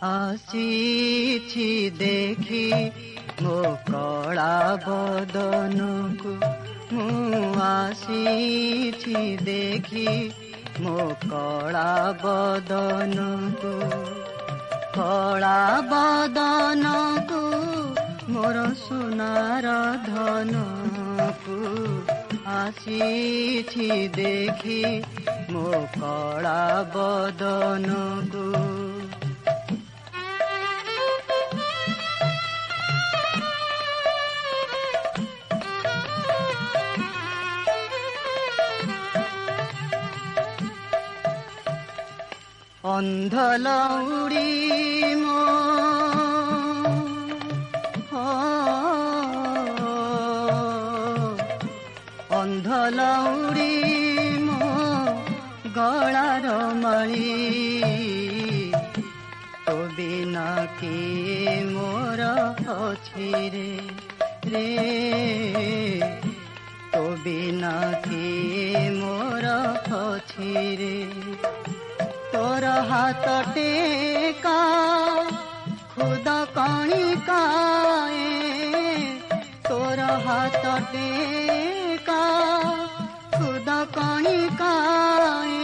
आसीछि देखी मो कला बदनकु मु आसीछि देखी मो कला बदनकु कला बदनकु मोर सोनार धनकु आसीछि देखी मो कला बदनकु अंधलौड़ी मो अंधलौड़ी मो गलार माली तो बिना के मोर अछि रे तो बिना के मोर अछि रे तोर हाथ टेका खुद कणिकाए तोर हाथ टेका खुद कणिकाए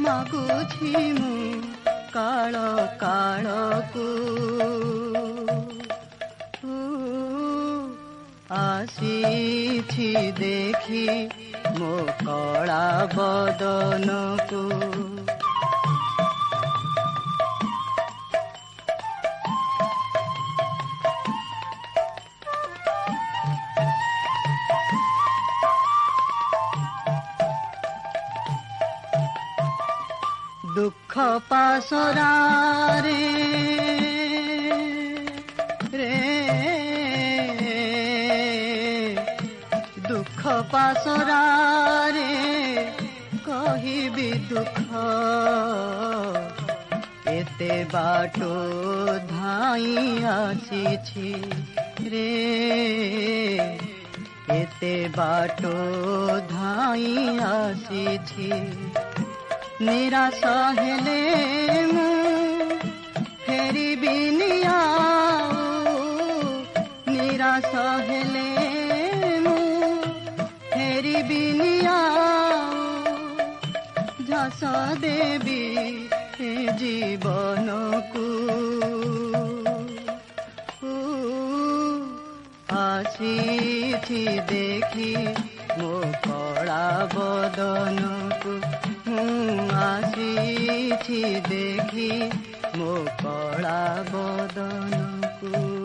मागुछि मु काल कालकु आसीछि देखी मो कला बदनकु दुख पासरा रे दुख पासरा रे कहिबी दुख एते बाटो धाई आसीछि रे एते बाटो धाई आसीछि निराश हेले मु फेरी बिनिया निराश हेले मु फेरी बिनिया झस देवी जीवन को आसीछि देखी मो कला बदन को आसीछि देखी मो कला बदन को।